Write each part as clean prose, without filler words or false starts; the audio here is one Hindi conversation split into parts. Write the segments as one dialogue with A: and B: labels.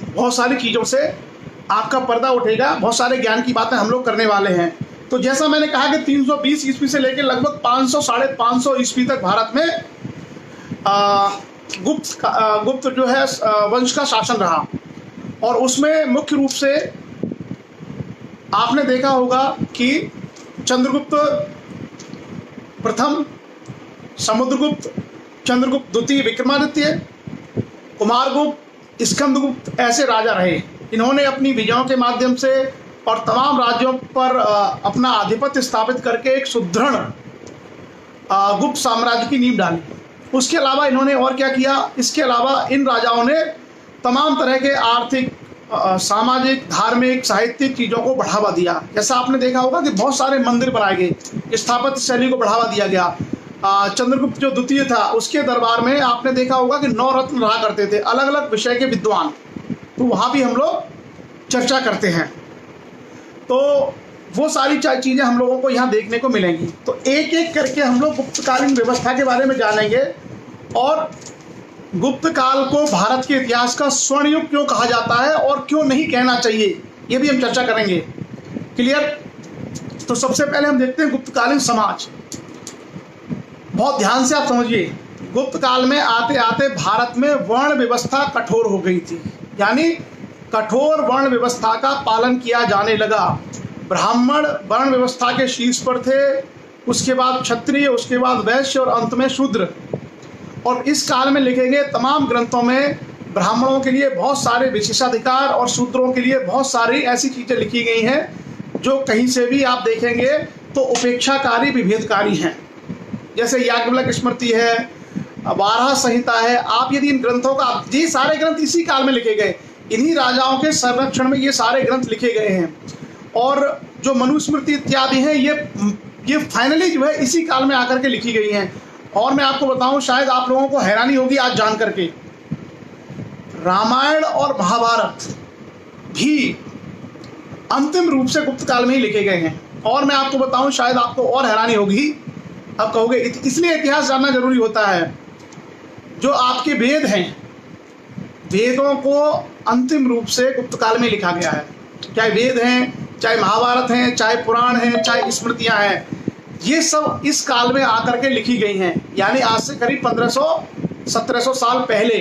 A: बहुत सारी चीज़ों से आपका पर्दा उठेगा, बहुत सारे ज्ञान की बातें हम लोग करने वाले हैं। तो जैसा मैंने कहा कि 320 ईस्वी से लेकर लगभग 500 साढ़े 500 ईस्वी तक भारत में गुप्त जो है वंश का शासन रहा। और उसमें मुख्य रूप से आपने देखा होगा कि चंद्रगुप्त प्रथम, समुद्रगुप्त, चंद्रगुप्त द्वितीय, विक्रमादित्य, कुमारगुप्त, स्कंदगुप्त ऐसे राजा रहे। इन्होंने अपनी विजयों के माध्यम से और तमाम राज्यों पर अपना आधिपत्य स्थापित करके एक सुदृढ़ गुप्त साम्राज्य की नींव डाली। उसके अलावा इन्होंने और क्या किया, इसके अलावा इन राजाओं ने तमाम तरह के आर्थिक, सामाजिक, धार्मिक, साहित्यिक चीज़ों को बढ़ावा दिया। जैसा आपने देखा होगा कि बहुत सारे मंदिर बनाए गए, स्थापत्य शैली को बढ़ावा दिया गया। चंद्रगुप्त जो द्वितीय था उसके दरबार में आपने देखा होगा कि 9 रत्न रहा करते थे, अलग अलग विषय के विद्वान। तो वहाँ भी हम लोग चर्चा करते हैं। तो वो सारी चीज़ें हम लोगों को यहाँ देखने को मिलेंगी। तो एक एक करके हम लोग गुप्तकालीन व्यवस्था के बारे में जानेंगे और गुप्त काल को भारत के इतिहास का स्वर्ण युग क्यों कहा जाता है और क्यों नहीं कहना चाहिए, ये भी हम चर्चा करेंगे। क्लियर? तो सबसे पहले हम देखते हैं गुप्तकालीन समाज। बहुत ध्यान से आप समझिए, गुप्त काल में आते आते भारत में वर्ण व्यवस्था कठोर हो गई थी, यानी कठोर वर्ण व्यवस्था का पालन किया जाने लगा। ब्राह्मण वर्ण व्यवस्था के शीर्ष पर थे, उसके बाद क्षत्रिय, उसके बाद वैश्य और अंत में शूद्र। और इस काल में लिखे गए तमाम ग्रंथों में ब्राह्मणों के लिए बहुत सारे विशेषाधिकार और शूद्रों के लिए बहुत सारी ऐसी चीज़ें लिखी गई हैं जो कहीं से भी आप देखेंगे तो उपेक्षाकारी, विभेदकारी हैं। जैसे याज्ञवल्क्य स्मृति है, वाराह संहिता है। आप यदि इन ग्रंथों का, ये सारे ग्रंथ इसी काल में लिखे गए, इन्हीं राजाओं के संरक्षण में ये सारे ग्रंथ लिखे गए हैं। और जो मनुस्मृति इत्यादि हैं ये फाइनली जो है इसी काल में आकर के लिखी गई हैं। और मैं आपको बताऊं, शायद आप लोगों को हैरानी होगी आज जान करके, रामायण और महाभारत भी अंतिम रूप से गुप्त काल में ही लिखे गए हैं। और मैं आपको बताऊं, शायद आपको और हैरानी होगी, आप कहोगे इसलिए इतिहास जानना जरूरी होता है। जो आपके वेद हैं, वेदों को अंतिम रूप से गुप्त काल में लिखा गया है। चाहे वेद हैं, चाहे महाभारत हैं, चाहे पुराण हैं, चाहे स्मृतियां हैं, ये सब इस काल में आकर के लिखी गई हैं। यानी आज से करीब 1500-1700 साल पहले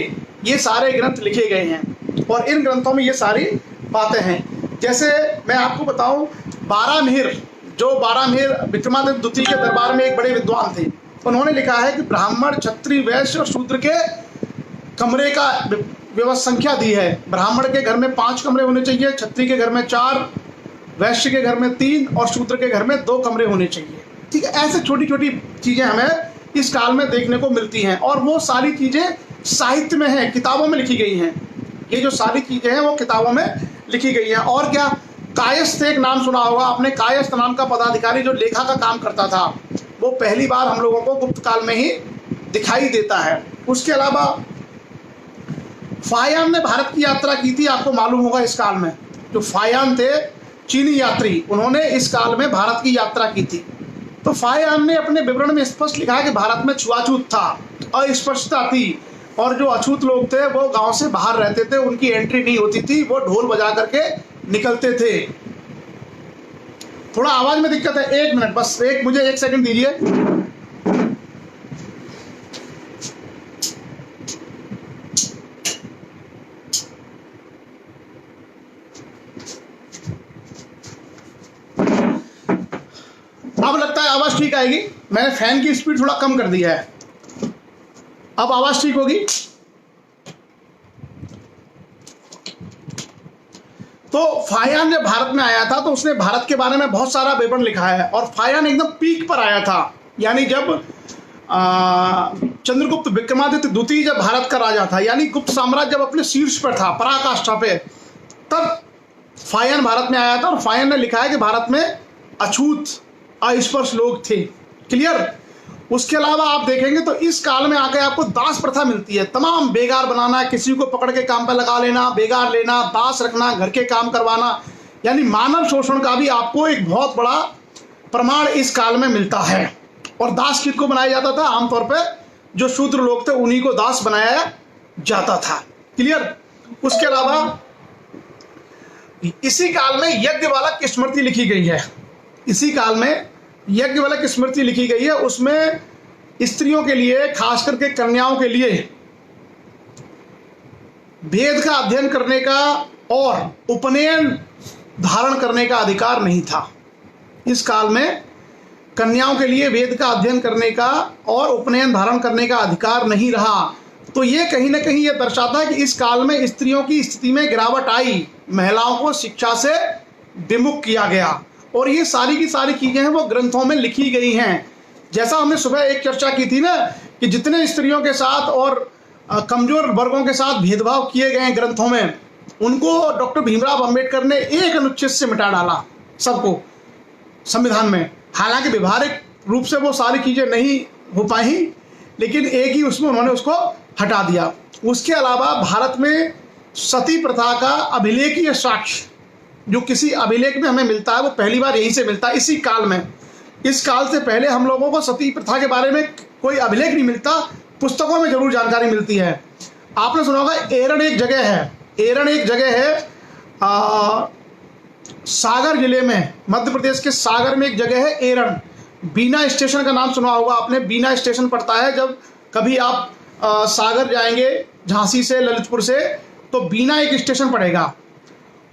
A: ये सारे ग्रंथ लिखे गए हैं और इन ग्रंथों में ये सारी बातें हैं। जैसे मैं आपको बताऊं, बारामिहिर विक्रमादित्य द्वितीय के दरबार में एक बड़े विद्वान थे। उन्होंने लिखा है कि ब्राह्मण, क्षत्रिय, वैश्य और शूद्र के कमरे का व्यवस्था संख्या दी है। ब्राह्मण के घर में 5 कमरे होने चाहिए, क्षत्रिय के घर में 4, वैश्य के घर में 3 और शूद्र के घर में 2 कमरे होने चाहिए। ठीक है, ऐसे छोटी छोटी चीज़ें हमें इस काल में देखने को मिलती हैं और वो सारी चीज़ें साहित्य में हैं, किताबों में लिखी गई हैं। ये जो सारी चीज़ें हैं वो किताबों में लिखी गई हैं। और क्या, कायस्थ एक नाम सुना होगा आपने। कायस्थ नाम का पदाधिकारी जो लेखा का काम करता था, वो पहली बार हम लोगों को गुप्त काल में ही दिखाई देता है। उसके अलावा फायान ने भारत की यात्रा की थी, आपको मालूम होगा। इस काल में जो फायान थे, चीनी यात्री, उन्होंने इस काल में भारत की यात्रा की थी। तो फायान ने अपने विवरण में स्पष्ट लिखा है कि भारत में छुआछूत था, अस्पृश्यता थी और जो अछूत लोग थे वो गांव से बाहर रहते थे, उनकी एंट्री नहीं होती थी, वो ढोल बजा करके निकलते थे। थोड़ा आवाज में दिक्कत है, 1 मिनट बस, मुझे 1 सेकंड दीजिए। अब लगता है आवाज ठीक आएगी। मैंने फैन की स्पीड थोड़ा कम कर दिया है, अब आवाज ठीक होगी। तो फायान जब भारत में आया था तो उसने भारत के बारे में बहुत सारा विवरण लिखा है और फायान एकदम पीक पर आया था। यानी जब चंद्रगुप्त विक्रमादित्य द्वितीय जब भारत का राजा था, यानी गुप्त साम्राज्य जब अपने शीर्ष पर था, पराकाष्ठा पे, तब फायान भारत में आया था और फायान ने लिखा है कि भारत में अछूत, अस्पृश्य लोग थे। क्लियर? उसके अलावा आप देखेंगे तो इस काल में आकर आपको दास प्रथा मिलती है। तमाम बेगार बनाना, किसी को पकड़ के काम पर लगा लेना, बेगार लेना, दास रखना, घर के काम करवाना, यानी मानव शोषण का भी आपको एक बहुत बड़ा प्रमाण इस काल में मिलता है। और दास किसको बनाया जाता था? आमतौर पर जो शूद्र लोग थे उन्हीं को दास बनाया जाता था। क्लियर। उसके अलावा इसी काल में यज्ञवल्क्य की स्मृति लिखी गई है। इसी काल में यज्ञवल्क्य की स्मृति लिखी गई है। उसमें स्त्रियों के लिए, खास करके कन्याओं के लिए वेद का अध्ययन करने का और उपनयन धारण करने का अधिकार नहीं था। इस काल में कन्याओं के लिए वेद का अध्ययन करने का और उपनयन धारण करने का अधिकार नहीं रहा। तो ये कहीं ना कहीं ये दर्शाता है कि इस काल में स्त्रियों की स्थिति में गिरावट आई, महिलाओं को शिक्षा से विमुख किया गया, और ये सारी की सारी चीजें हैं वो ग्रंथों में लिखी गई हैं। जैसा हमने सुबह एक चर्चा की थी ना कि जितने स्त्रियों के साथ और कमजोर वर्गों के साथ भेदभाव किए गए हैं ग्रंथों में, उनको डॉक्टर भीमराव अंबेडकर ने एक अनुच्छेद से मिटा डाला सबको संविधान में। हालांकि व्यवहारिक रूप से वो सारी चीजें नहीं हो पाई, लेकिन एक ही उसमें उन्होंने उसको हटा दिया। उसके अलावा भारत में सती प्रथा का अभिलेखीय साक्ष्य जो किसी अभिलेख में हमें मिलता है वो पहली बार यहीं से मिलता है, इसी काल में। इस काल से पहले हम लोगों को सती प्रथा के बारे में कोई अभिलेख नहीं मिलता, पुस्तकों में जरूर जानकारी मिलती है। आपने सुना होगा एरन एक जगह है, एरन एक जगह है सागर जिले में, मध्य प्रदेश के सागर में एक जगह है एरन। बीना स्टेशन का नाम सुना होगा आपने, बीना स्टेशन पड़ता है जब कभी आप सागर जाएंगे झांसी से, ललितपुर से, तो बीना एक स्टेशन पड़ेगा।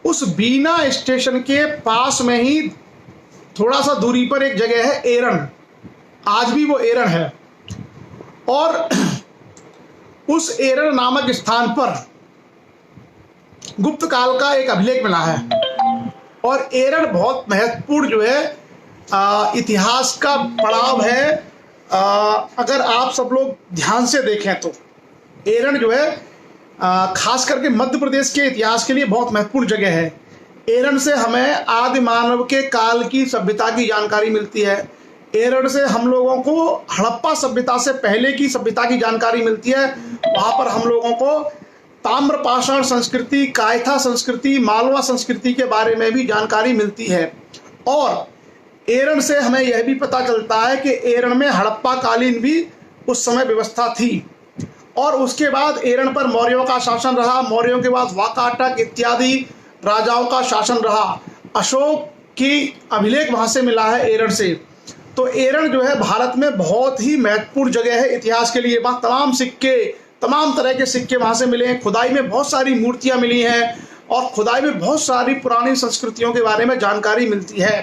A: उस बीना स्टेशन के पास में ही थोड़ा सा दूरी पर एक जगह है एरन, आज भी वो एरन है। और उस एरन नामक स्थान पर गुप्त काल का एक अभिलेख मिला है। और एरन बहुत महत्वपूर्ण जो है इतिहास का पड़ाव है। अगर आप सब लोग ध्यान से देखें तो एरन जो है खास करके मध्य प्रदेश के इतिहास के लिए बहुत महत्वपूर्ण जगह है। एरन से हमें आदि मानव के काल की सभ्यता की जानकारी मिलती है। एरन से हम लोगों को हड़प्पा सभ्यता से पहले की सभ्यता की जानकारी मिलती है। वहां पर हम लोगों को ताम्रपाषाण संस्कृति, कायथा संस्कृति, मालवा संस्कृति के बारे में भी जानकारी मिलती है। और एरन से हमें यह भी पता चलता है कि एरन में हड़प्पा कालीन भी उस समय व्यवस्था थी। और उसके बाद एरन पर मौर्यों का शासन रहा, मौर्यों के बाद वाकाटक इत्यादि राजाओं का शासन रहा। अशोक की अभिलेख वहां से मिला है एरन से। तो एरन जो है भारत में बहुत ही महत्वपूर्ण जगह है इतिहास के लिए। वहाँ तमाम सिक्के, तमाम तरह के सिक्के वहां से मिले हैं। खुदाई में बहुत सारी मूर्तियां मिली हैं और खुदाई में बहुत सारी पुरानी संस्कृतियों के बारे में जानकारी मिलती है।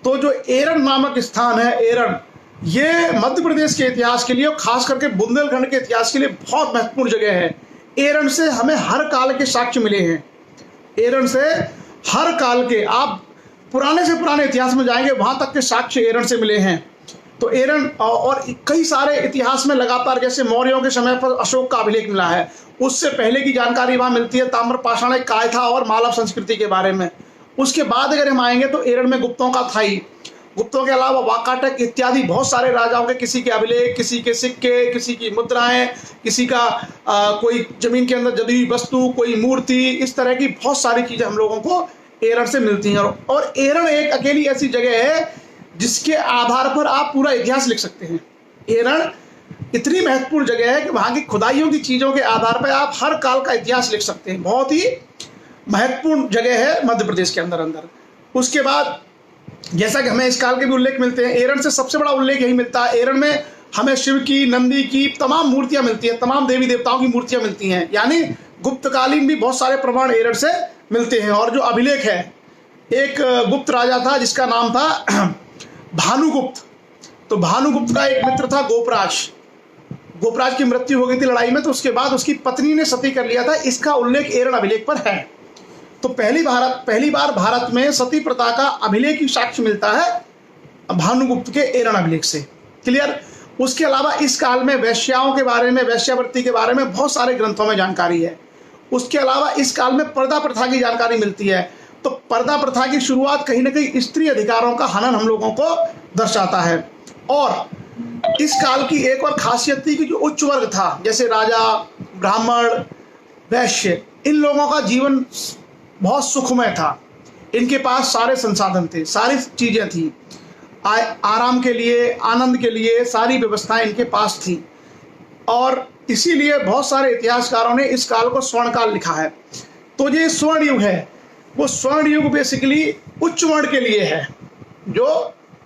A: तो जो एरन नामक स्थान है एरन, ये मध्य प्रदेश के इतिहास के लिए और खास करके बुंदेलखंड के इतिहास के लिए बहुत महत्वपूर्ण जगह है। एरन से हमें हर काल के साक्ष्य मिले हैं। एरन से हर काल के, आप पुराने से पुराने इतिहास में जाएंगे वहां तक के साक्ष्य एरन से मिले हैं। तो एरन और कई सारे इतिहास में लगातार, जैसे मौर्यों के समय पर अशोक का अभिलेख मिला है, उससे पहले की जानकारी वहां मिलती है ताम्रपाषाण, कायथा और मालव संस्कृति के बारे में। उसके बाद अगर हम आएंगे तो एरन में गुप्तों का था ही। गुप्तों के अलावा वाकाटक इत्यादि बहुत सारे राजाओं के, किसी के अभिलेख, किसी के सिक्के, किसी की मुद्राएं, किसी का कोई जमीन के अंदर जदी हुई वस्तु, कोई मूर्ति, इस तरह की बहुत सारी चीजें हम लोगों को एरन से मिलती हैं। और एरन एक अकेली ऐसी जगह है जिसके आधार पर आप पूरा इतिहास लिख सकते हैं। एरन इतनी महत्वपूर्ण जगह है कि वहां की खुदाइयों की चीजों के आधार पर आप हर काल का इतिहास लिख सकते हैं। बहुत ही महत्वपूर्ण जगह है मध्य प्रदेश के अंदर। उसके बाद जैसा कि हमें इस काल के भी उल्लेख मिलते हैं, एरन से सबसे बड़ा उल्लेख यही मिलता है। एरन में हमें शिव की, नंदी की तमाम मूर्तियां मिलती हैं, तमाम देवी देवताओं की मूर्तियां मिलती हैं। यानी गुप्तकालीन भी बहुत सारे प्रमाण एरन से मिलते हैं। और जो अभिलेख है, एक गुप्त राजा था जिसका नाम था भानुगुप्त। तो भानुगुप्त का एक मित्र था गोपराज। गोपराज की मृत्यु हो गई थी लड़ाई में, तो उसके बाद उसकी पत्नी ने सती कर लिया था। इसका उल्लेख एरन अभिलेख पर है। तो पहली बार भारत में सती प्रथा का अभिलेखी साक्ष्य मिलता है भानुगुप्त के एरन अभिलेख से। क्लियर। उसके अलावा इस काल में वैश्याओं के बारे में, वैश्यावृत्ति के बारे में बहुत सारे ग्रंथों में जानकारी है। उसके अलावा इस काल में पर्दा प्रथा की जानकारी मिलती है। तो पर्दा प्रथा की शुरुआत कहीं ना कहीं स्त्री अधिकारों का हनन हम लोगों को दर्शाता है। और इस काल की एक और खासियत थी कि जो उच्च वर्ग था, जैसे राजा, ब्राह्मण, वैश्य, इन लोगों का जीवन बहुत सुखमय था। इनके पास सारे संसाधन थे, सारी चीजें थी, आराम के लिए, आनंद के लिए सारी व्यवस्थाएं इनके पास थी। और इसीलिए बहुत सारे इतिहासकारों ने इस काल को स्वर्ण काल लिखा है। तो ये स्वर्ण युग है, वो स्वर्ण युग बेसिकली उच्च वर्ण के लिए है, जो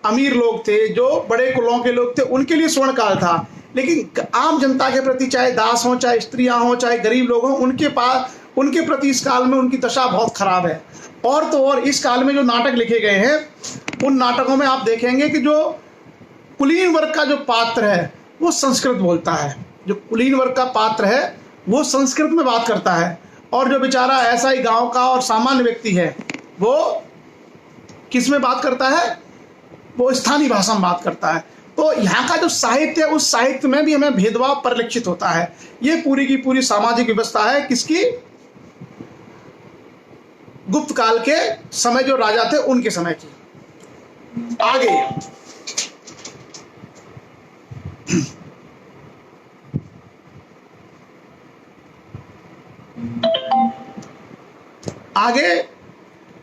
A: अमीर लोग थे, जो बड़े कुलों के लोग थे, उनके लिए स्वर्ण काल था। लेकिन आम जनता के प्रति, चाहे दास हों, चाहे स्त्रियां हों, चाहे गरीब लोग हों, उनके प्रति इस काल में उनकी दशा बहुत खराब है। और तो और इस काल में जो नाटक लिखे गए हैं, उन नाटकों में आप देखेंगे कि जो कुलीन वर्ग का जो पात्र है वो संस्कृत बोलता है, जो कुलीन वर्ग का पात्र है वो संस्कृत में बात करता है, और जो बेचारा ऐसा ही गांव का और सामान्य व्यक्ति है वो किस में बात करता है, वो स्थानीय भाषा में बात करता है। तो यहाँ का जो साहित्य है, उस साहित्य में भी हमें भेदभाव परिलक्षित होता है। ये पूरी की पूरी सामाजिक व्यवस्था है किसकी, गुप्त काल के समय जो राजा थे उनके समय की। आगे आगे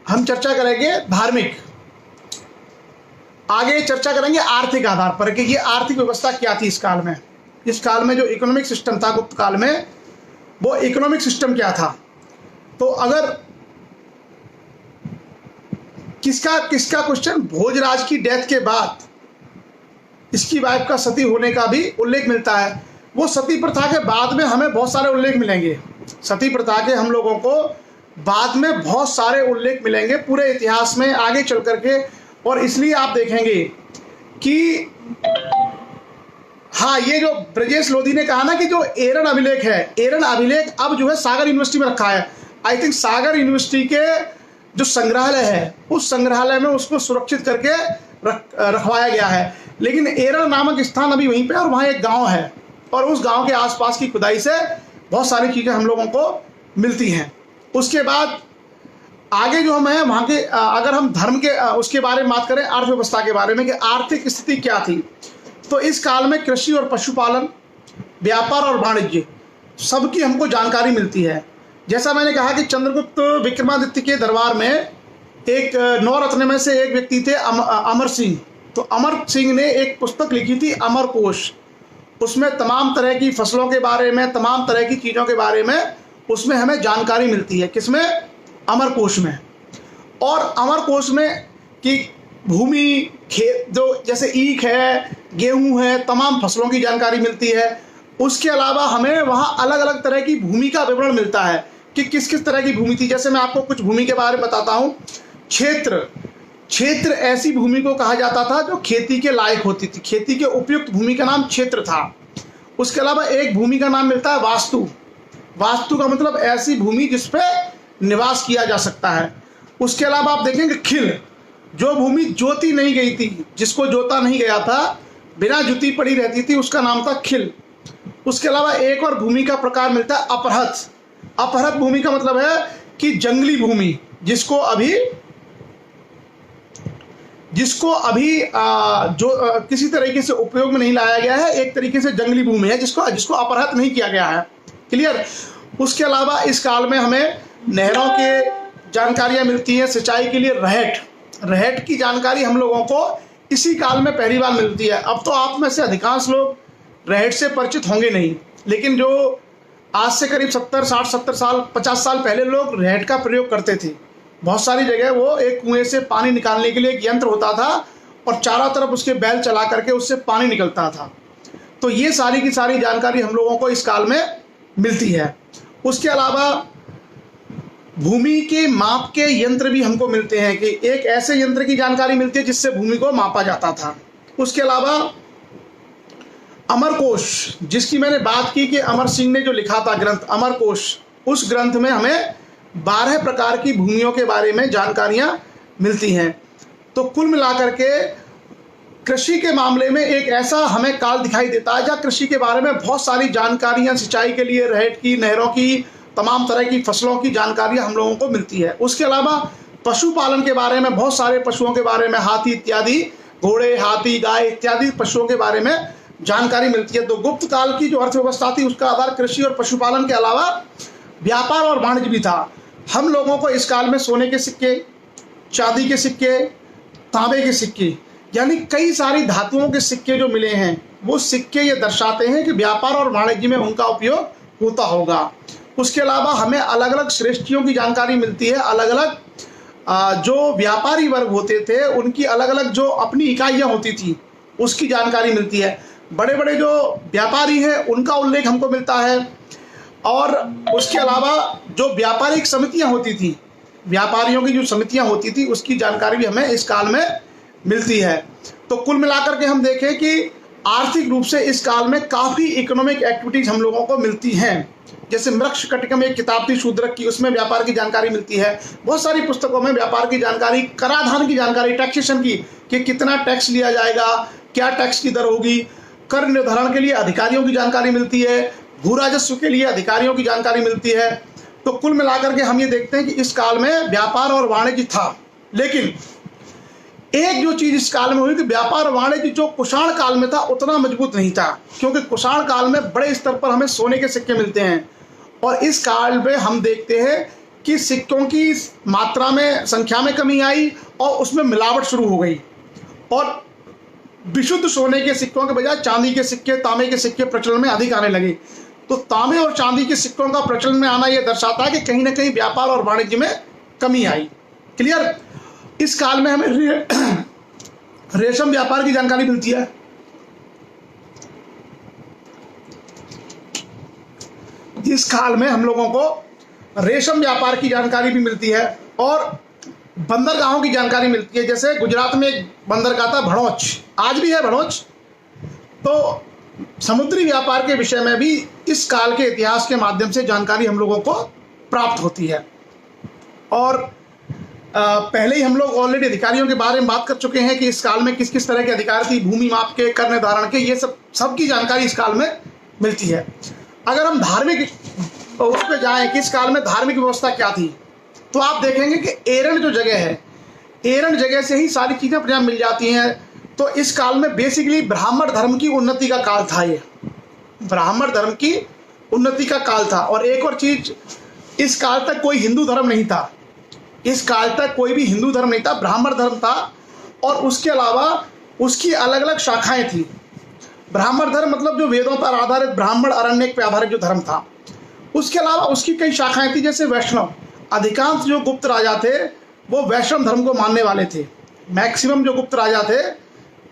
A: हम चर्चा करेंगे धार्मिक, आगे चर्चा करेंगे आर्थिक आधार पर कि ये आर्थिक व्यवस्था क्या थी इस काल में। इस काल में जो इकोनॉमिक सिस्टम था गुप्त काल में, वो इकोनॉमिक सिस्टम क्या था। तो अगर किसका क्वेश्चन, भोजराज की डेथ के बाद इसकी वाइफ का सती होने का भी उल्लेख मिलता है। वो सती प्रथा के बाद में हमें बहुत सारे उल्लेख मिलेंगे, सती प्रथा के हम लोगों को बाद में बहुत सारे उल्लेख मिलेंगे पूरे इतिहास में आगे चल करके। और इसलिए आप देखेंगे कि हाँ, ये जो ब्रजेश लोधी ने कहा ना कि जो एरन अभिलेख है, एरन अभिलेख अब जो है सागर यूनिवर्सिटी में रखा है। आई थिंक सागर यूनिवर्सिटी के जो संग्रहालय है, उस संग्रहालय में उसको सुरक्षित करके रखवाया गया है। लेकिन एरन नामक स्थान अभी वहीं पे, और वहाँ एक गांव है, और उस गांव के आसपास की खुदाई से बहुत सारी चीज़ें हम लोगों को मिलती हैं। उसके बाद आगे जो हम हैं वहाँ के, अगर हम धर्म के उसके बारे में बात करें, अर्थव्यवस्था के बारे में कि आर्थिक स्थिति क्या थी, तो इस काल में कृषि और पशुपालन, व्यापार और वाणिज्य सबकी हमको जानकारी मिलती है। जैसा मैंने कहा कि चंद्रगुप्त विक्रमादित्य के दरबार में एक नवरत्न में से एक व्यक्ति थे अमर सिंह। तो अमर सिंह ने एक पुस्तक लिखी थी अमरकोश। उसमें तमाम तरह की फसलों के बारे में, तमाम तरह की चीज़ों के बारे में उसमें हमें जानकारी मिलती है। किसमें, अमरकोश में। और अमरकोश में कि भूमि, खेत, जो जैसे ईख है, गेहूं है, तमाम फसलों की जानकारी मिलती है। उसके अलावा हमें वहाँ अलग अलग तरह की भूमि का विवरण मिलता है कि किस किस तरह की भूमि थी। जैसे मैं आपको कुछ भूमि के बारे में बताता हूँ। क्षेत्र ऐसी भूमि को कहा जाता था जो खेती के लायक होती थी, खेती के उपयुक्त भूमि का नाम क्षेत्र था। उसके अलावा एक भूमि का नाम मिलता है वास्तु। वास्तु का मतलब ऐसी भूमि जिस पे निवास किया जा सकता है। उसके अलावा आप देखेंगे खिल, जो भूमि जोती नहीं गई थी, जिसको जोता नहीं गया था, बिना जुती पड़ी रहती थी, उसका नाम था खिल। उसके अलावा एक और भूमि का प्रकार मिलता है अपहृत। अपहृत भूमि का मतलब है कि जंगली भूमि, जिसको अभी किसी तरीके से उपयोग में नहीं लाया गया है, एक तरीके से जंगली भूमि है जिसको अपहृत नहीं किया गया है। क्लियर। उसके अलावा इस काल में हमें नहरों के जानकारियां मिलती हैं, सिंचाई के लिए रहट की जानकारी हम लोगों को इसी काल में पहली बार मिलती है। अब तो आप में से अधिकांश लोग रहट से परिचित होंगे नहीं, लेकिन जो आज से करीब 70 साल 50 साल पहले लोग रहट का प्रयोग करते थे। बहुत सारी जगह वो एक कुएं से पानी निकालने के लिए एक यंत्र होता था और चारों तरफ उसके बैल चला करके उससे पानी निकलता था। तो ये सारी की सारी जानकारी हम लोगों को इस काल में मिलती है। उसके अलावा भूमि के माप के यंत्र भी हमको मिलते हैं कि एक ऐसे यंत्र की जानकारी मिलती है जिससे भूमि को मापा जाता था। उसके अलावा अमरकोश, जिसकी मैंने बात की कि अमर सिंह ने जो लिखा था ग्रंथ अमरकोश, उस ग्रंथ में हमें 12 प्रकार की भूमियों के बारे में जानकारियां मिलती हैं। तो कुल मिलाकर के कृषि के मामले में एक ऐसा हमें काल दिखाई देता है जहाँ कृषि के बारे में बहुत सारी जानकारियां, सिंचाई के लिए रहट की, नहरों की, तमाम तरह की फसलों की जानकारियां हम लोगों को मिलती है। उसके अलावा पशुपालन के बारे में, बहुत सारे पशुओं के बारे में, हाथी इत्यादि, घोड़े, हाथी, गाय इत्यादि पशुओं के बारे में जानकारी मिलती है। तो गुप्त काल की जो अर्थव्यवस्था थी उसका आधार कृषि और पशुपालन के अलावा व्यापार और वाणिज्य भी था। हम लोगों को इस काल में सोने के सिक्के, चांदी के सिक्के, तांबे के सिक्के, यानी कई सारी धातुओं के सिक्के जो मिले हैं, वो सिक्के ये दर्शाते हैं कि व्यापार और वाणिज्य में उनका उपयोग होता होगा। उसके अलावा हमें अलग अलग श्रेष्ठियों की जानकारी मिलती है, अलग अलग जो व्यापारी वर्ग होते थे उनकी अलग अलग जो अपनी इकाइयाँ होती थी उसकी जानकारी मिलती है। बड़े बड़े जो व्यापारी हैं उनका उल्लेख हमको मिलता है, और उसके अलावा जो व्यापारिक समितियां होती थी, व्यापारियों की जो समितियां होती थी उसकी जानकारी भी हमें इस काल में मिलती है। तो कुल मिलाकर के हम देखें कि आर्थिक रूप से इस काल में काफ़ी इकोनॉमिक एक्टिविटीज हम लोगों को मिलती हैं। जैसे मृक्षकटिकम एक किताब थी शूद्रक की, उसमें व्यापार की जानकारी मिलती है। बहुत सारी पुस्तकों में व्यापार की जानकारी, कराधान की जानकारी, टैक्सेशन की, कि कितना टैक्स लिया जाएगा, क्या टैक्स की दर होगी, कर निर्धारण के लिए अधिकारियों की जानकारी मिलती है, भू राजस्व के लिए अधिकारियों की जानकारी मिलती है। तो कुल मिलाकर के हम ये देखते हैं कि इस काल में व्यापार और वाणिज्य था। लेकिन एक जो चीज इस काल में हुई कि व्यापार और वाणिज्य जो कुषाण काल में था उतना मजबूत नहीं था, क्योंकि कुषाण काल में बड़े स्तर पर हमें सोने के सिक्के मिलते हैं, और इस काल में हम देखते हैं कि सिक्कों की मात्रा में, संख्या में कमी आई और उसमें मिलावट शुरू हो गई, और विशुद्ध सोने के सिक्कों के बजाय चांदी के सिक्के, तांबे के सिक्के प्रचलन में अधिक आने लगे। तो तांबे और चांदी के सिक्कों का प्रचलन में आना यह दर्शाता है कि कहीं ना कहीं व्यापार और वाणिज्य में कमी आई। क्लियर? इस काल में हमें रेशम व्यापार की जानकारी मिलती है। इस काल में हम लोगों को रेशम व्यापार की जानकारी भी मिलती है, और बंदरगाहों की जानकारी मिलती है। जैसे गुजरात में एक बंदरगाह था भड़ोच, आज भी है भड़ोच। तो समुद्री व्यापार के विषय में भी इस काल के इतिहास के माध्यम से जानकारी हम लोगों को प्राप्त होती है। और पहले ही हम लोग ऑलरेडी अधिकारियों के बारे में बात कर चुके हैं कि इस काल में किस किस तरह के अधिकार थी, भूमि माप के, कर निर्धारण के, ये सब की जानकारी इस काल में मिलती है। अगर हम धार्मिक उस पर जाएं कि इस काल में धार्मिक व्यवस्था क्या थी, तो आप देखेंगे कि एरन जो जगह है, एरन जगह से ही सारी चीज़ें अपने आप मिल जाती हैं। तो इस काल में बेसिकली ब्राह्मण धर्म की उन्नति का काल था, ये ब्राह्मण धर्म की उन्नति का काल था। और एक और चीज, इस काल तक कोई हिंदू धर्म नहीं था, इस काल तक कोई भी हिंदू धर्म नहीं था, ब्राह्मण धर्म था, और उसके अलावा उसकी अलग अलग शाखाएं थी। ब्राह्मण धर्म मतलब जो वेदों पर आधारित, ब्राह्मण अरण्यक पर आधारित जो धर्म था, उसके अलावा उसकी कई शाखाएं थी। जैसे वैष्णव, अधिकांश जो गुप्त राजा थे वो वैष्णव धर्म को मानने वाले थे। मैक्सिमम जो गुप्त राजा थे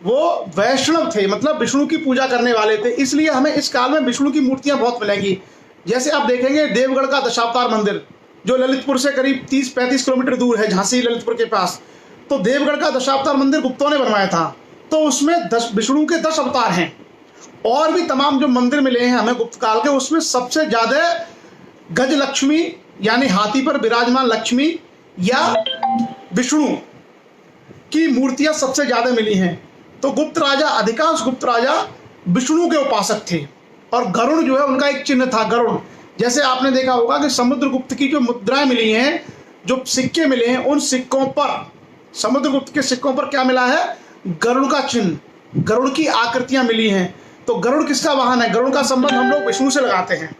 A: वो वैष्णव थे, मतलब विष्णु की पूजा करने वाले थे। इसलिए हमें इस काल में विष्णु की मूर्तियां बहुत मिलेंगी। जैसे आप देखेंगे देवगढ़ का दशावतार मंदिर, जो ललितपुर से करीब 30-35 किलोमीटर दूर है, झांसी ललितपुर के पास। तो देवगढ़ का दशावतार मंदिर गुप्तों ने बनवाया था। तो उसमें विष्णु के 10 अवतार हैं। और भी तमाम जो मंदिर मिले हैं हमें गुप्त काल के, उसमें सबसे ज्यादा गज लक्ष्मी यानी हाथी पर विराजमान लक्ष्मी या विष्णु की मूर्तियां सबसे ज्यादा मिली हैं। तो गुप्त राजा, अधिकांश गुप्त राजा विष्णु के उपासक थे। और गरुड़ जो है उनका एक चिन्ह था, गरुड़। जैसे आपने देखा होगा कि समुद्रगुप्त की जो मुद्राएं मिली हैं, जो सिक्के मिले हैं, उन सिक्कों पर, समुद्रगुप्त के सिक्कों पर क्या मिला है? गरुड़ का चिन्ह, गरुड़ की आकृतियां मिली हैं। तो गरुड़ किसका वाहन है? गरुड़ का संबंध हम लोग विष्णु से लगाते हैं,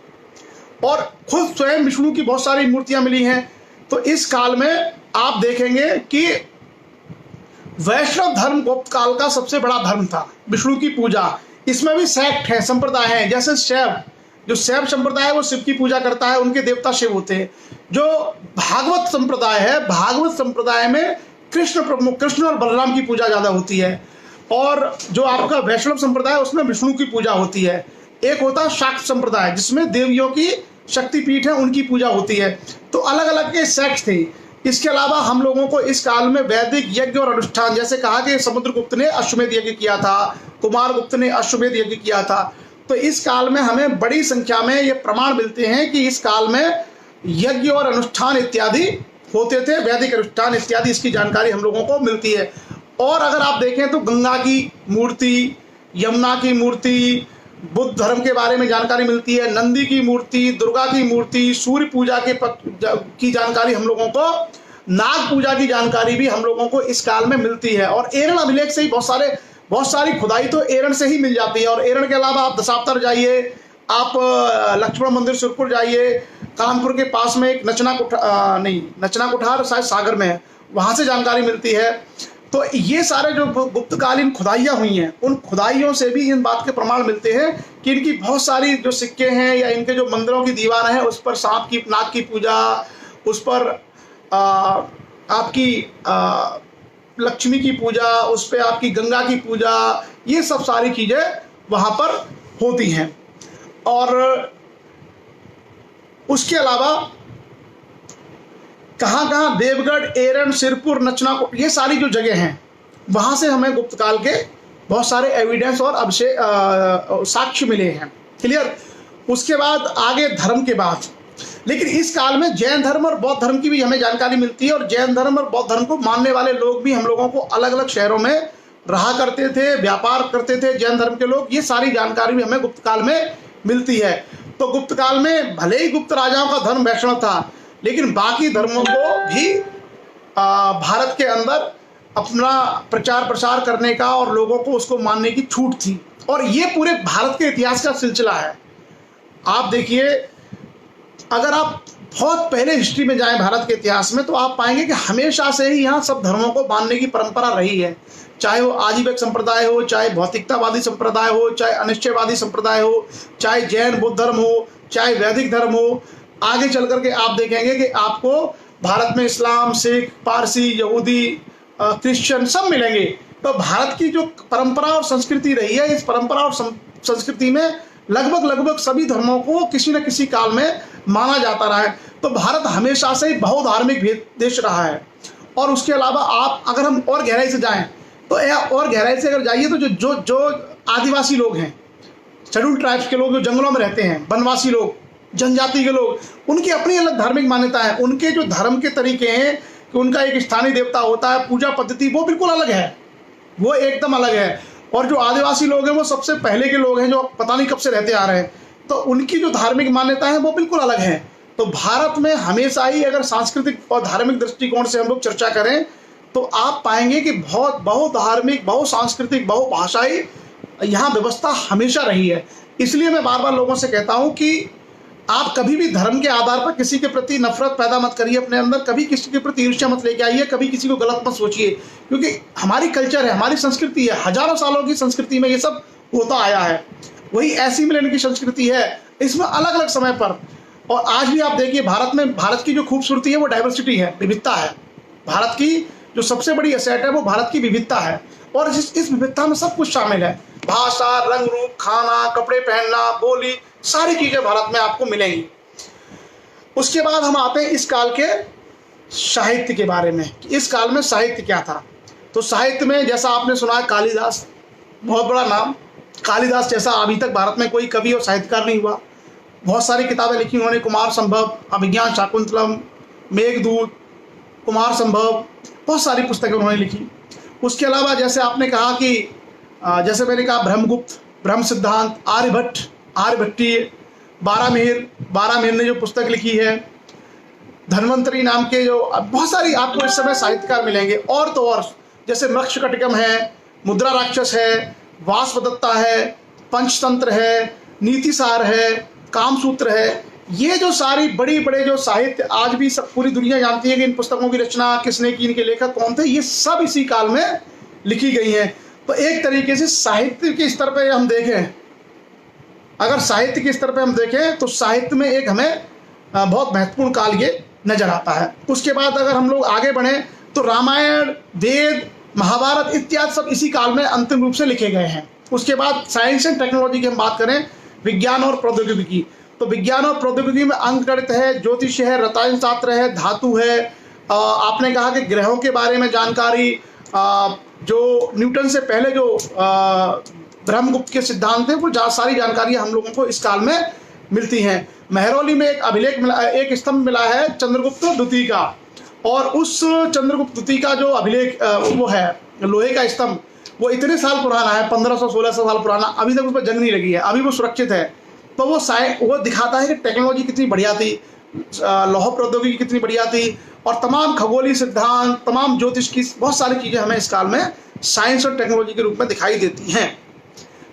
A: और खुद स्वयं विष्णु की बहुत सारी मूर्तियां मिली हैं। तो इस काल में आप देखेंगे कि वैष्णव धर्म गुप्त काल का सबसे बड़ा धर्म था, विष्णु की पूजा। इसमें भी सेक्ट है, संप्रदाय है। जैसे शैव, जो शैव संप्रदाय है वो शिव की पूजा करता है, उनके देवता शिव होते हैं। जो भागवत संप्रदाय है, भागवत संप्रदाय में कृष्ण प्रमुख, कृष्ण और बलराम की पूजा ज्यादा होती है। और जो आपका वैष्णव संप्रदाय है उसमें विष्णु की पूजा होती है। एक होता है शाक्त संप्रदाय, जिसमें देवियों की शक्तिपीठ है, उनकी पूजा होती है। तो अलग अलग के सेक्ट थे। इसके अलावा हम लोगों को इस काल में वैदिक यज्ञ और अनुष्ठान, जैसे कहा कि समुद्रगुप्त ने अश्वमेध यज्ञ किया था, कुमारगुप्त ने अश्वमेध यज्ञ किया था। तो इस काल में हमें बड़ी संख्या में ये प्रमाण मिलते हैं कि इस काल में यज्ञ और अनुष्ठान इत्यादि होते थे, वैदिक अनुष्ठान इत्यादि, इसकी जानकारी हम लोगों को मिलती है। और अगर आप देखें तो गंगा की मूर्ति, यमुना की मूर्ति, बुद्ध धर्म के बारे में जानकारी मिलती है, नंदी की मूर्ति, दुर्गा की मूर्ति, सूर्य पूजा की जानकारी हम लोगों को, नाग पूजा की जानकारी भी हम लोगों को इस काल में मिलती है। और एरन अभिलेख से ही बहुत सारी खुदाई तो एरन से ही मिल जाती है। और एरन के अलावा आप दशावतार जाइए, आप लक्ष्मण मंदिर सुरपुर जाइए, कानपुर के पास में एक नचना कुठार शायद सागर में है, वहाँ से जानकारी मिलती है। तो ये सारे जो गुप्तकालीन खुदाइयाँ हुई हैं, उन खुदाइयों से भी इन बात के प्रमाण मिलते हैं कि इनकी बहुत सारी जो सिक्के हैं या इनके जो मंदिरों की दीवार हैं, उस पर सांप की नाग की पूजा, उस पर आपकी लक्ष्मी की पूजा, उस पर आपकी गंगा की पूजा, ये सब सारी चीज़ें वहाँ पर होती हैं। और उसके अलावा कहाँ कहाँ देवगढ़, एरन, सिरपुर, नचना, ये सारी जो जगह हैं, वहाँ से हमें गुप्त काल के बहुत सारे एविडेंस और साक्ष्य मिले हैं। क्लियर। उसके बाद आगे धर्म के बाद, लेकिन इस काल में जैन धर्म और बौद्ध धर्म की भी हमें जानकारी मिलती है, और जैन धर्म और बौद्ध धर्म को मानने वाले लोग भी हम लोगों को अलग अलग शहरों में रहा करते थे, व्यापार करते थे जैन धर्म के लोग। ये सारी जानकारी भी हमें गुप्त काल में मिलती है। तो गुप्त काल में भले ही गुप्त राजाओं का धर्म वैष्णव था, लेकिन बाकी धर्मों को भी भारत के अंदर अपना प्रचार प्रसार करने का और लोगों को उसको मानने की छूट थी। और ये पूरे भारत के इतिहास का सिलसिला है। आप देखिए, अगर आप बहुत पहले हिस्ट्री में जाएं भारत के इतिहास में, तो आप पाएंगे कि हमेशा से ही यहाँ सब धर्मों को मानने की परंपरा रही है। चाहे वो आजीविक संप्रदाय हो, चाहे भौतिकतावादी संप्रदाय हो, चाहे अनिश्चयवादी संप्रदाय हो, चाहे जैन बुद्ध धर्म हो, चाहे वैदिक धर्म हो। आगे चल करके आप देखेंगे कि आपको भारत में इस्लाम, सिख, पारसी, यहूदी, क्रिश्चियन सब मिलेंगे। तो भारत की जो परंपरा और संस्कृति रही है, इस परंपरा और संस्कृति में लगभग सभी धर्मों को किसी न किसी काल में माना जाता रहा है। तो भारत हमेशा से ही बहुधार्मिक देश रहा है। और उसके अलावा आप अगर हम और गहराई से जाएं, तो और गहराई से अगर जाइए तो जो आदिवासी लोग हैं, शेड्यूल्ड ट्राइब्स के लोग जो जंगलों में रहते हैं, वनवासी लोग, जनजाति के लोग, उनकी अपनी अलग धार्मिक मान्यता है। उनके जो धर्म के तरीके हैं कि उनका एक स्थानीय देवता होता है, पूजा पद्धति वो बिल्कुल अलग है, वो एकदम अलग है। और जो आदिवासी लोग हैं वो सबसे पहले के लोग हैं जो पता नहीं कब से रहते आ रहे हैं, तो उनकी जो धार्मिक मान्यता है वो बिल्कुल अलग है। तो भारत में हमेशा ही अगर सांस्कृतिक और धार्मिक दृष्टिकोण से हम लोग चर्चा करें, तो आप पाएंगे कि बहुधार्मिक, बहुसांस्कृतिक, बहुभाषाई यहाँ व्यवस्था हमेशा रही है। इसलिए मैं बार बार लोगों से कहता हूँ कि आप कभी भी धर्म के आधार पर किसी के प्रति नफरत पैदा मत करिए अपने अंदर, कभी किसी के प्रति ईर्ष्या मत लेके आइए, कभी किसी को गलत मत सोचिए, क्योंकि हमारी कल्चर है, हमारी संस्कृति है, हजारों सालों की संस्कृति में ये सब होता आया है। वही एसिमिलेशन की संस्कृति है, इसमें अलग अलग समय पर। और आज भी आप देखिए, भारत की जो खूबसूरती है वो डाइवर्सिटी है, विविधता है। भारत की जो सबसे बड़ी एसेट है वो भारत की विविधता है, और इस विविधता में सब कुछ शामिल है। भाषा, रंग रूप, खाना, कपड़े पहनना, बोली, सारी चीजें भारत में आपको मिलेंगी। उसके बाद हम आते हैं इस काल के साहित्य के बारे में। इस काल में साहित्य क्या था। तो साहित्य में जैसा आपने सुना है, कालिदास, बहुत बड़ा नाम। कालिदास जैसा अभी तक भारत में कोई कवि और साहित्यकार नहीं हुआ। बहुत सारी किताबें लिखी उन्होंने, कुमार संभव, अभिज्ञान शाकुंतलम, मेघदूत, कुमार संभव, बहुत सारी पुस्तकें उन्होंने लिखी। उसके अलावा जैसे आपने कहा कि जैसे मैंने कहा ब्रह्मगुप्त, ब्रह्म सिद्धांत, आर्यभट्टी, बारामिहिर ने जो पुस्तक लिखी है, धन्वंतरी नाम के जो बहुत सारी आपको इस समय साहित्यकार मिलेंगे। और तो और जैसे मृक्षकटिकम है, मुद्रा राक्षस है, वासवदत्ता है, पंचतंत्र है, नीतिसार है, कामसूत्र है। ये जो सारी बड़े जो साहित्य आज भी सब पूरी दुनिया जानती है कि इन पुस्तकों की रचना किसने की, इनके लेखक कौन थे, ये सब इसी काल में लिखी गई हैं। तो एक तरीके से साहित्य के स्तर पे हम देखें, अगर साहित्य के स्तर पे हम देखें तो साहित्य में एक हमें बहुत महत्वपूर्ण काल ये नजर आता है। उसके बाद अगर हम लोग आगे बढ़ें तो रामायण, वेद, महाभारत इत्यादि सब इसी काल में अंतिम रूप से लिखे गए हैं। उसके बाद साइंस एंड टेक्नोलॉजी की हम बात करें, विज्ञान और प्रौद्योगिकी, तो विज्ञान और प्रौद्योगिकी में अंकगणित है, ज्योतिष है, रसायन शास्त्र है, धातु है। आपने कहा कि ग्रहों के बारे में जानकारी, जो न्यूटन से पहले जो ब्रह्मगुप्त के सिद्धांत थे, वो सारी जानकारी हम लोगों को इस काल में मिलती हैं। महरौली में एक अभिलेख मिला, एक स्तंभ मिला है चंद्रगुप्त द्वितीय का, और उस चंद्रगुप्त द्वितीय का जो अभिलेख वो है लोहे का स्तंभ, वो इतने साल पुराना है, 1500-1600 साल पुराना, अभी तक उस पर जंग नहीं लगी है, अभी वो सुरक्षित है। तो वो दिखाता है कि टेक्नोलॉजी कितनी बढ़िया थी, लौह प्रौद्योगिकी कितनी बढ़िया थी, और तमाम खगोलीय सिद्धांत, तमाम ज्योतिष की बहुत सारी चीज़ें हमें इस काल में साइंस और टेक्नोलॉजी के रूप में दिखाई देती हैं।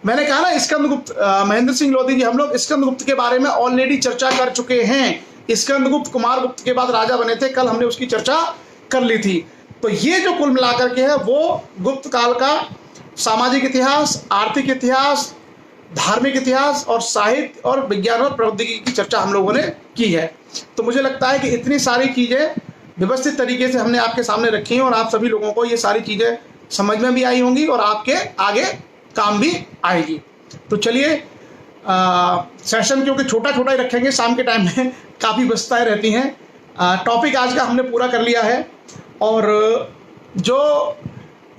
A: मैंने कहा ना, स्कंदगुप्त, महेंद्र सिंह लोधी जी, हम लोग स्कंदगुप्त के बारे में ऑलरेडी चर्चा कर चुके हैं। स्कंदगुप्त कुमारगुप्त के बाद राजा बने थे, कल हमने उसकी चर्चा कर ली थी। तो ये जो कुल मिलाकर के है वो गुप्त काल का सामाजिक इतिहास, आर्थिक इतिहास, धार्मिक इतिहास और साहित्य और विज्ञान और प्रौद्योगिकी की चर्चा हम लोगों ने की है। तो मुझे लगता है कि इतनी सारी चीज़ें व्यवस्थित तरीके से हमने आपके सामने रखी हैं और आप सभी लोगों को ये सारी चीज़ें समझ में भी आई होंगी और आपके आगे काम भी आएगी। तो चलिए सेशन क्योंकि छोटा छोटा ही रखेंगे, शाम के टाइम में काफ़ी व्यस्तताएं रहती हैं। टॉपिक आज का हमने पूरा कर लिया है और जो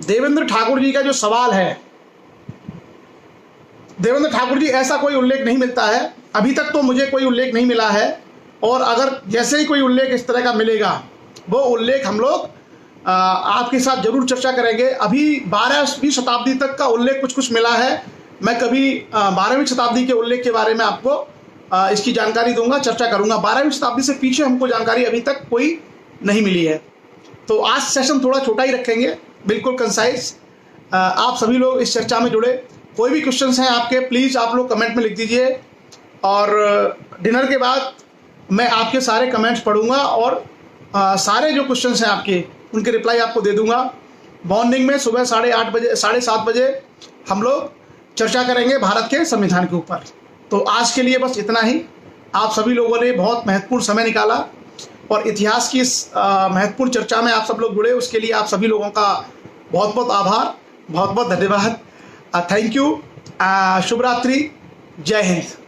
A: देवेंद्र ठाकुर जी का जो सवाल है, देवेंद्र ठाकुर जी ऐसा कोई उल्लेख नहीं मिलता है, अभी तक तो मुझे कोई उल्लेख नहीं मिला है और अगर जैसे ही कोई उल्लेख इस तरह का मिलेगा वो उल्लेख हम लोग आपके साथ जरूर चर्चा करेंगे। अभी 12वीं शताब्दी तक का उल्लेख कुछ कुछ मिला है, मैं कभी 12वीं शताब्दी के उल्लेख के बारे में आपको इसकी जानकारी दूंगा, चर्चा करूंगा। 12वीं शताब्दी से पीछे हमको जानकारी अभी तक कोई नहीं मिली है। तो आज सेशन थोड़ा छोटा ही रखेंगे, बिल्कुल कंसाइज। आप सभी लोग इस चर्चा में जुड़े, कोई भी क्वेश्चंस हैं आपके प्लीज़ आप लोग कमेंट में लिख दीजिए और डिनर के बाद मैं आपके सारे कमेंट्स पढ़ूंगा और सारे जो क्वेश्चंस हैं आपके उनके रिप्लाई आपको दे दूंगा। मॉर्निंग में सुबह 8:30 बजे 7:30 बजे हम लोग चर्चा करेंगे भारत के संविधान के ऊपर। तो आज के लिए बस इतना ही। आप सभी लोगों ने बहुत महत्वपूर्ण समय निकाला और इतिहास की इस महत्वपूर्ण चर्चा में आप सब लोग जुड़े, उसके लिए आप सभी लोगों का बहुत बहुत आभार, बहुत बहुत धन्यवाद। Thank you. शुभ रात्रि, जय हिंद।